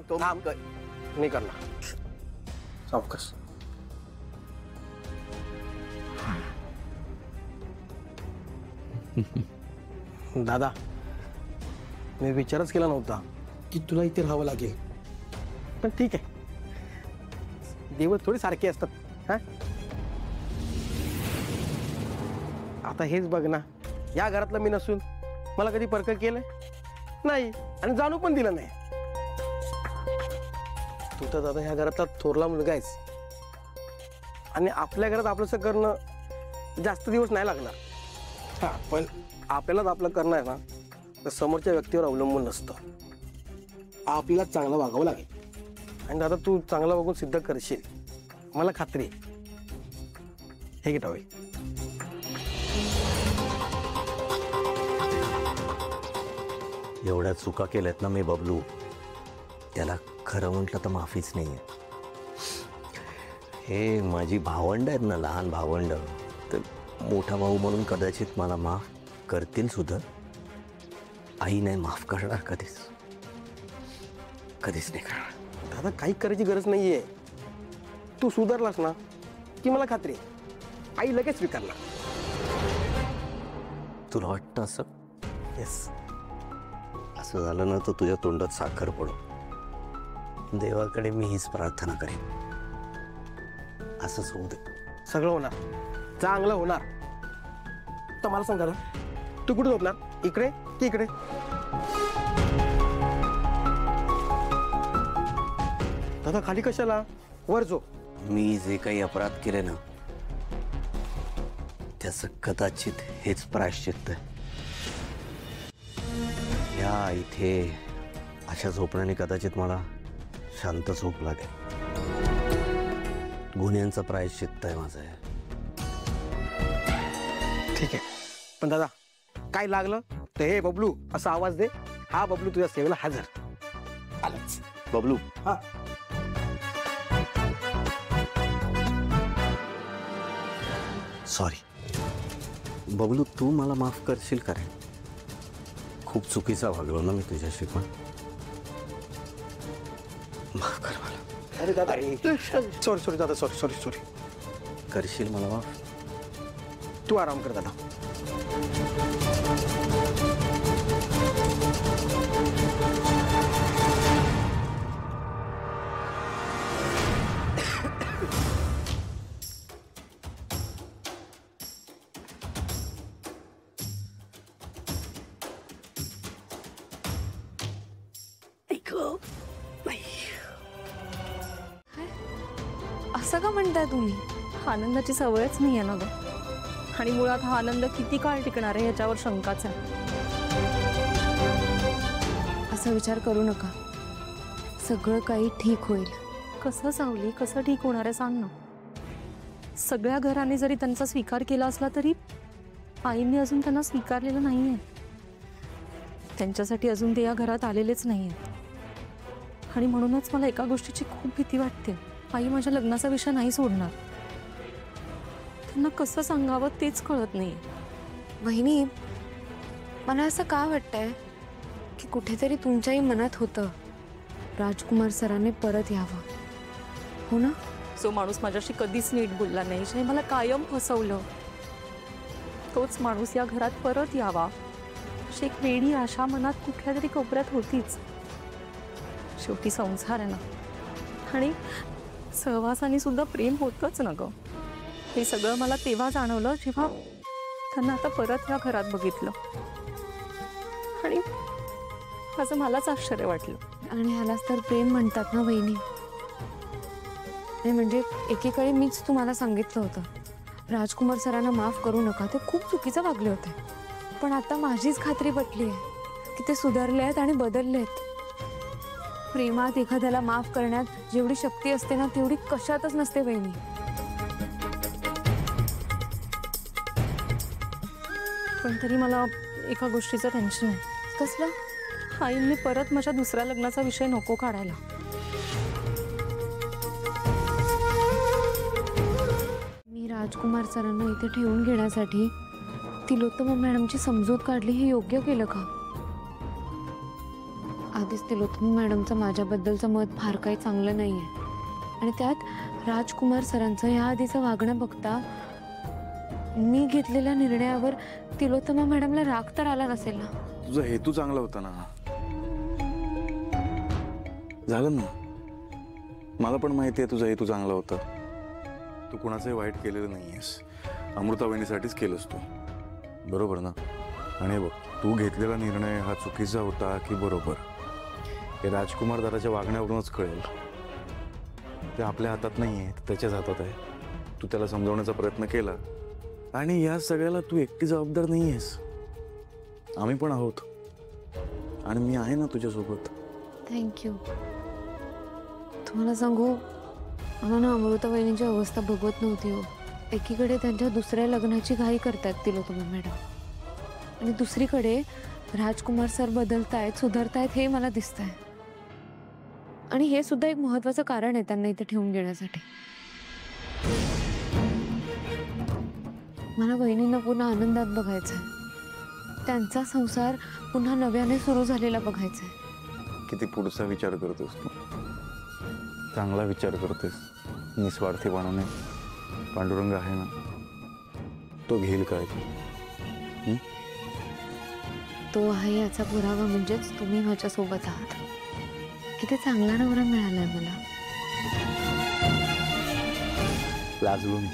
सांगतो नाही करणार. सावकाश. दादा मी विचारच केला नव्हता की तुला इथे राहावं लागेल, पण ठीक आहे, दिवस थोडे सारखे असतात. हा आता हेच बघ ना, या घरातलं मी नसून मला कधी परक केलंय नाही आणि जाणू पण दिलं नाही. तू तर दादा ह्या घरातला थोरला मुलगा आहेस आणि आपल्या घरात आपलंसं करणं जास्त दिवस नाही लागणार. हा पण आपल्यालाच आपलं करणं आहे ना, तर समोरच्या व्यक्तीवर अवलंबून नसतं. आपल्याला चांगलं वागावं लागेल आणि दादा तू चांगलं वागून सिद्ध करशील, मला खात्री आहे. हे घे टॉवेल. एवढ्या चुका केल्यात ना मी बबलू, त्याला खरं म्हटलं तर माफीच नाही आहे. हे माझी भावंड आहेत ना, लहान भावंड, तर मोठा भाऊ म्हणून कदाचित मला माफ करतील सुद्धा. आई नाही माफ करणार कधीच, कधीच नाही करणार. दादा काही करायची गरज नाहीये. तू सुधारलास ना की मला खात्री आहे आई लगेच स्वीकारणार. तुला वाटतं असं? येस. असं झालं ना तर तुझ्या तोंडात साखर पडो. देवाकडे मी हीच प्रार्थना करेन, असंच होऊ दे. सगळं होणार, चांगलं होणार. तर मला सांगा ना, तू कुठे झोपणार, इकडे की इकडे? दादा खाली कशाला, वर झोप. मी जे काही अपराध केले ना त्याचं कदाचित हेच प्रायश्चित्त आहे. या इथे अशा झोपण्याने कदाचित मला शांत झोप लागेल. गुन्ह्यांचं प्रायश्चित्त आहे माझं. ठीक आहे, पण दादा काय लागलं तर हे बबलू असा आवाज दे. हा बबलू तुझ्या सेवेला हजर. आलाच बबलू. हा सॉरी बबलू, तू मला माफ करशील का रे? खूप चुकीचा वागलो ना मी तुझ्याशी, पण माफ कर मला. अरे दादा सॉरी सॉरी दादा, सॉरी सॉरी सॉरी. करशील मला माफ? तू आराम कर दादा. असं का म्हणताय तुम्ही? आनंदाची सवयच नाही आहे ना ग, आणि मुळात हा आनंद किती काळ टिकणार आहे याच्यावर शंकाच आहे. असा विचार करू नका, सगळं काही ठीक होईल. कसं सावली, कसं ठीक होणार आहे सांग ना. सगळ्या घराने जरी त्यांचा स्वीकार केला असला तरी आईने अजून त्यांना स्वीकारलेलं नाही आहे. त्यांच्यासाठी अजून ते या घरात आलेलेच नाही आहेत. आणि म्हणूनच मला एका गोष्टीची खूप भीती वाटते. आई माझ्या लग्नाचा विषय नाही सोडणार. त्यांना कसं सांगावं तेच कळत नाही. वहिनी, मला असं का वाटतंय की कुठेतरी तुमच्याही मनात होतं राजकुमार सरांनी परत यावं, हो ना? जो माणूस माझ्याशी कधीच नीट बोलला नाही, जे मला कायम फसवलं, तोच माणूस या घरात परत यावा अशी एक वेडी आशा मनात कुठल्या तरी कोपऱ्यात होतीच. शेवटी संसार आहे ना, आणि सहवासाने सुद्धा प्रेम होतच ना ग. हे सगळं मला तेव्हा जाणवलं जेव्हा त्यांना आता परत या घरात बघितलं, आणि असं मलाच आश्चर्य वाटलं. आणि ह्यालाच तर प्रेम म्हणतात ना वहिनी. नाही म्हणजे एकेकाळी मीच तुम्हाला सांगितलं होतं राजकुमार सरांना माफ करू नका, ते खूप चुकीचं वागले होते. पण आता माझीच खात्री पटली आहे की ते सुधारले आहेत आणि बदलले आहेत. प्रेमात एखाद्याला माफ करण्यात जेवढी शक्ती असते ना तेवढी कशातच नसते वहिनी. पण तरी मला एका गोष्टीचं टेन्शन आहे. कसलं? आईंनी परत माझ्या दुसऱ्या लग्नाचा विषय नको काढायला. मी राजकुमार सरांना इथे ठेवून घेण्यासाठी तिलोत्तमा मॅडमची समजूत काढली, हे योग्य केलं का? आधीच तिलोत्तमा मॅडमचं माझ्याबद्दलचं मत फार काही चांगलं नाही आहे. आणि त्यात राजकुमार सरांचं ह्या आधीचं वागणं बघता मी घेतलेल्या निर्णयावर तिलोत्तमा मॅडमला राग तर आला नसेल ना. तुझा हेतू चांगला होता ना. झालं ना. मला पण माहिती आहे तुझा हेतू चांगला होता. तू कुणाचंही वाईट केलेलं नाहीयेस. अमृता वहिनीसाठीच केलंस तू. बरोबर ना. आणि बघ, तू घेतलेला निर्णय हा चुकीचा होता की बरोबर हे राजकुमार दादाच्या वागण्यावरूनच कळेल. ते आपल्या हातात नाही आहे, त्याच्याच हातात आहे. तू त्याला समजावण्याचा प्रयत्न केला आणि या सगळ्याला तू एकटी जबाबदार नाही आहेस. आम्ही पण आहोत आणि मी आहे ना तुझ्यासोबत. थँक्यू. तुम्हाला सांगू, मला ना अमृता वहिनीची अवस्था बघवत नव्हती हो. एकीकडे त्यांच्या दुसऱ्या लग्नाची घाई करतायत तिलोत्तमा मॅडम, आणि दुसरीकडे राजकुमार सर बदलतायत, सुधारतायत हे मला दिसतंय. आणि हे सुद्धा एक महत्वाचं कारण आहे त्यांना इथे ठेवून घेण्यासाठी. मला वहिनींना पुन्हा आनंदात बघायचंय. त्यांचा संसार पुन्हा नव्याने सुरू झालेला बघायचाय. किती पुढचा विचार करतोस तू. चांगला विचार करतेस निस्वार्थीपणाने. पांडुरंग आहे ना, तो घेईल काळजी. तो आहे याचा पुरावा म्हणजेच तुम्ही माझ्यासोबत आहात. किती चांगला नवरा मिळालाय मला. लाजलो मी.